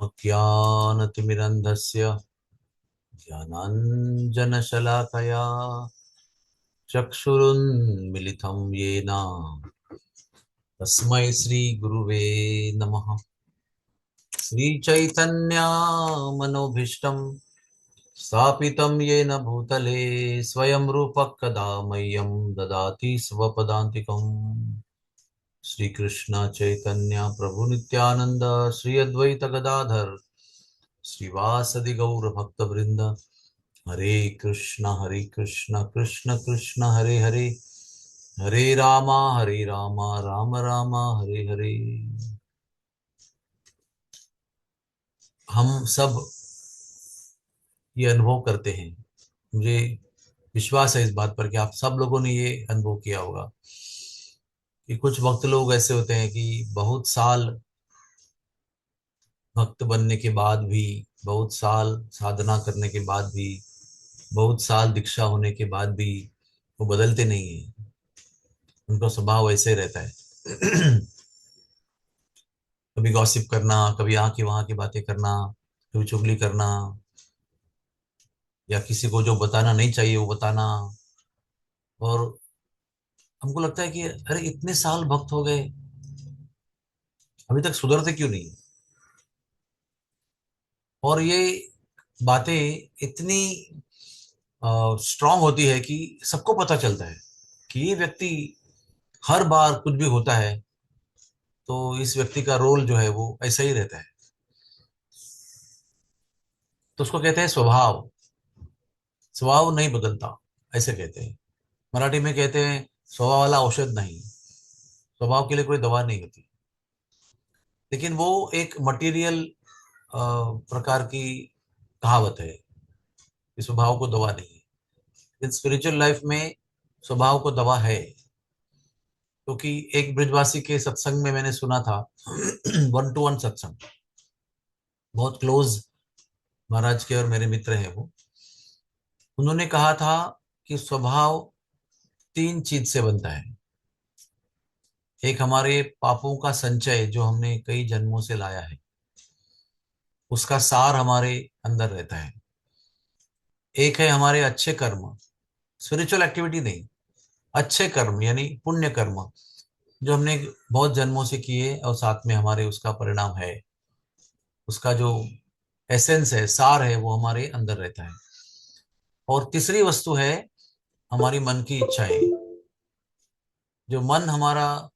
ज्ञानतिमिरन्धस्य ज्ञानाञ्जनशलाकया चक्षुरुन्मिलितं येन तस्मै श्रीगुरुवे नमः। श्रीचैतन्यमनोभीष्टं स्थापितं येन भूतले स्वयं रूपः कदा मह्यं ददाति स्वपदान्तिकम्। श्रीकृष्ण चैतन्य प्रभु नित्यानंद श्री अद्वैत गदाधर श्रीवासदि गौर भक्तवृंद। हरे कृष्ण कृष्ण कृष्ण हरे हरे, हरे रामा राम राम हरे हरे। हम सब ये अनुभव करते हैं, मुझे विश्वास है इस बात पर कि आप सब लोगों ने ये अनुभव किया होगा कि कुछ भक्त लोग ऐसे होते हैं कि बहुत साल भक्त बनने के बाद भी, बहुत साल साधना करने के बाद भी, बहुत साल दीक्षा होने के बाद भी वो बदलते नहीं है। उनका स्वभाव ऐसे ही रहता है। कभी गॉसिप करना, कभी यहाँ की वहां की बातें करना, कभी चुगली करना, या किसी को जो बताना नहीं चाहिए वो बताना। और हमको लगता है कि अरे इतने साल भक्त हो गए, अभी तक सुधरते क्यों नहीं। और ये बातें इतनी स्ट्रांग होती है कि सबको पता चलता है कि ये व्यक्ति हर बार कुछ भी होता है तो इस व्यक्ति का रोल जो है वो ऐसा ही रहता है। तो उसको कहते हैं स्वभाव। स्वभाव नहीं बदलता, ऐसे कहते हैं। मराठी में कहते हैं स्वभाव वाला औषध नहीं। स्वभाव के लिए कोई दवा नहीं होती, लेकिन वो एक मटेरियल प्रकार की कहावत है कि स्वभाव को दवा नहीं है। लेकिन स्पिरिचुअल लाइफ में स्वभाव को दवा है। क्योंकि एक ब्रिजवासी के सत्संग में मैंने सुना था, वन टू वन सत्संग, बहुत क्लोज महाराज के और मेरे मित्र हैं वो। उन्होंने कहा था कि स्वभाव तीन चीज से बनता है। एक हमारे पापों का संचय जो हमने कई जन्मों से लाया है, उसका सार हमारे अंदर रहता है। एक है हमारे अच्छे कर्म, स्पिरिचुअल एक्टिविटी नहीं, अच्छे कर्म यानी पुण्य कर्म जो हमने बहुत जन्मों से किए और साथ में हमारे उसका परिणाम है। उसका जो एसेंस है, सार है, वो हमारे अंदर रहता है। और तीसरी वस्तु है हमारी मन की इच्छाएं। जो मन हमारा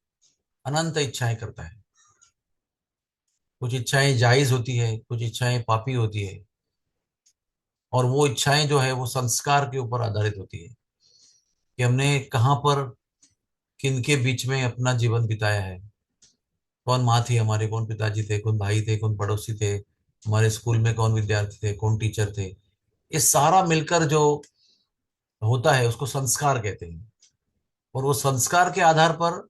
अनंत इच्छाएं करता है। कुछ इच्छाएं जायज होती है, कुछ इच्छाएं पापी होती है। और वो इच्छाएं जो है वो संस्कार के ऊपर आधारित होती है कि हमने कहाँ पर किनके बीच में अपना जीवन बिताया है। कौन माँ थी हमारे, कौन पिताजी थे, कौन भाई थे, कौन पड़ोसी थे, हमारे स्कूल में कौन विद्यार्थी थे, कौन टीचर थे। ये सारा मिलकर जो होता है उसको संस्कार कहते हैं। और वो संस्कार के आधार पर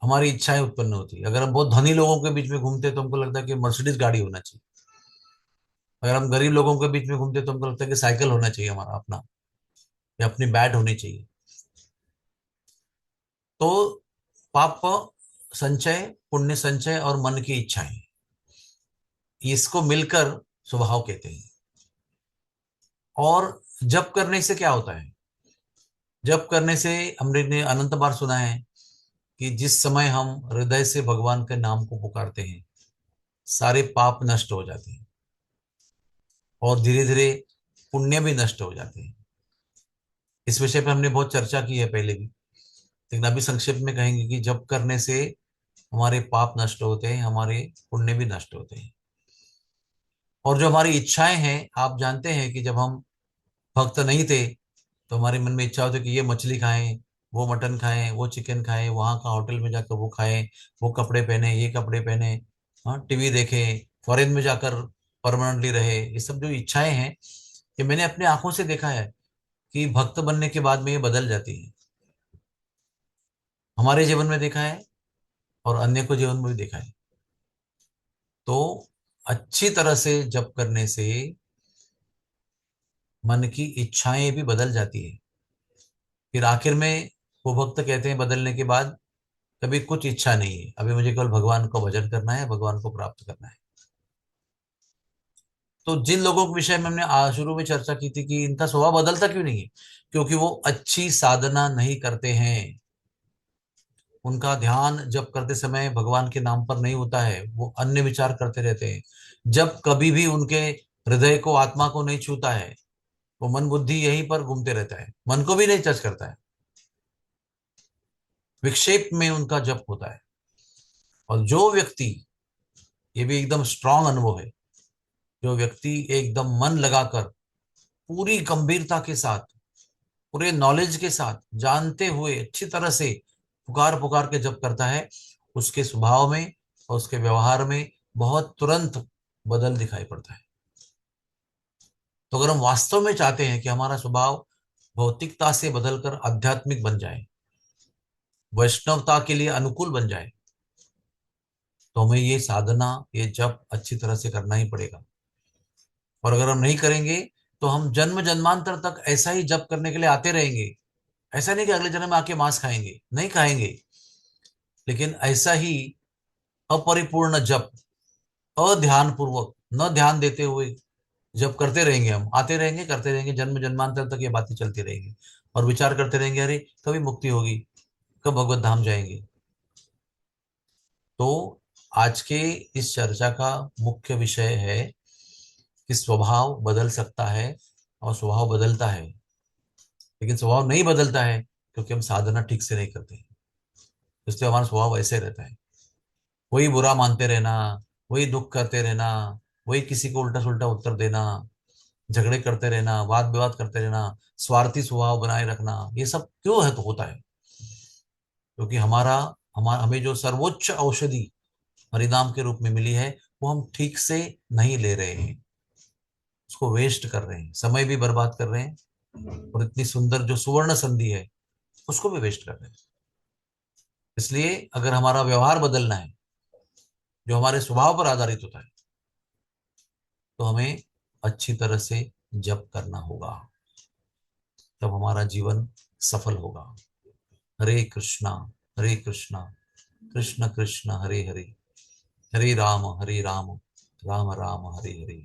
हमारी इच्छाएं उत्पन्न होती है। अगर हम बहुत धनी लोगों के बीच में घूमते हैं तो हमको लगता है कि मर्सिडीज गाड़ी होना चाहिए। अगर हम गरीब लोगों के बीच में घूमते हैं तो हमको लगता है कि साइकिल होना चाहिए हमारा अपना, या अपनी बैट होनी चाहिए। तो पाप संचय, पुण्य संचय और मन की इच्छाएं, इसको मिलकर स्वभाव कहते हैं। और जप करने से क्या होता है? जप करने से हमने ने अनंत बार सुना है कि जिस समय हम हृदय से भगवान के नाम को पुकारते हैं, सारे पाप नष्ट हो जाते हैं और धीरे धीरे पुण्य भी नष्ट हो जाते हैं। इस विषय पर हमने बहुत चर्चा की है पहले भी, लेकिन अभी संक्षेप में कहेंगे कि जप करने से हमारे पाप नष्ट होते हैं, हमारे पुण्य भी नष्ट होते हैं। और जो हमारी इच्छाएं हैं, आप जानते हैं कि जब हम भक्त नहीं थे तो हमारे मन में इच्छा होती कि ये मछली खाएं, वो मटन खाएं, वो चिकन खाएं, वहां का होटल में जाकर वो खाएं, वो कपड़े पहने, ये कपड़े पहने, हाँ टीवी देखें, फॉरेन में जाकर परमानेंटली रहे। ये सब जो इच्छाएं हैं, ये मैंने अपने आंखों से देखा है कि भक्त बनने के बाद में ये बदल जाती है। हमारे जीवन में देखा है और अन्य को जीवन में भी देखा है। तो अच्छी तरह से जप करने से मन की इच्छाएं भी बदल जाती है। फिर आखिर में वो भक्त कहते हैं बदलने के बाद, कभी कुछ इच्छा नहीं है, अभी मुझे केवल भगवान को भजन करना है, भगवान को प्राप्त करना है। तो जिन लोगों के विषय में हमने शुरू में चर्चा की थी कि इनका स्वभाव बदलता क्यों नहीं है, क्योंकि वो अच्छी साधना नहीं करते हैं। उनका ध्यान जब करते समय भगवान के नाम पर नहीं होता है, वो अन्य विचार करते रहते हैं। जब कभी भी उनके हृदय को, आत्मा को नहीं छूता है, वो मन बुद्धि यहीं पर घूमते रहता है, मन को भी नहीं टच करता है, विक्षेप में उनका जप होता है। और जो व्यक्ति, ये भी एकदम स्ट्रांग अनुभव है, जो व्यक्ति एकदम मन लगाकर, पूरी गंभीरता के साथ, पूरे नॉलेज के साथ, जानते हुए अच्छी तरह से पुकार पुकार के जप करता है, उसके स्वभाव में और उसके व्यवहार में बहुत तुरंत बदल दिखाई पड़ता है। तो अगर हम वास्तव में चाहते हैं कि हमारा स्वभाव भौतिकता से बदलकर आध्यात्मिक बन जाए, वैष्णवता के लिए अनुकूल बन जाए, तो हमें ये साधना, ये जप अच्छी तरह से करना ही पड़ेगा। और अगर हम नहीं करेंगे तो हम जन्म जन्मांतर तक ऐसा ही जप करने के लिए आते रहेंगे। ऐसा नहीं कि अगले जन्म में आके मांस खाएंगे, नहीं खाएंगे, लेकिन ऐसा ही अपरिपूर्ण जप, अध्यान पूर्वक, न ध्यान देते हुए जब करते रहेंगे, हम आते रहेंगे, करते रहेंगे, जन्म जन्मांतर तक ये बातें चलती रहेंगी। और विचार करते रहेंगे, अरे कभी मुक्ति होगी, कब भगवत धाम जाएंगे। तो आज के इस चर्चा का मुख्य विषय है कि स्वभाव बदल सकता है, और स्वभाव बदलता है, लेकिन स्वभाव नहीं बदलता है क्योंकि हम साधना ठीक से नहीं करते। इसलिए हमारा स्वभाव ऐसे रहता है, वही बुरा मानते रहना, वही दुख करते रहना, वही किसी को उल्टा सुल्टा उत्तर देना, झगड़े करते रहना, वाद विवाद करते रहना, स्वार्थी स्वभाव बनाए रखना, ये सब क्यों है, तो होता है क्योंकि हमारा हमारा हमें जो सर्वोच्च औषधि हरिनाम के रूप में मिली है, वो हम ठीक से नहीं ले रहे हैं, उसको वेस्ट कर रहे हैं, समय भी बर्बाद कर रहे हैं, और इतनी सुंदर जो सुवर्ण संधि है उसको भी वेस्ट कर रहे हैं। इसलिए अगर हमारा व्यवहार बदलना है, जो हमारे स्वभाव पर आधारित होता है, तो हमें अच्छी तरह से जप करना होगा, तब हमारा जीवन सफल होगा। हरे कृष्णा, हरे कृष्णा, कृष्ण कृष्ण हरे हरे, हरे राम राम राम हरे हरे।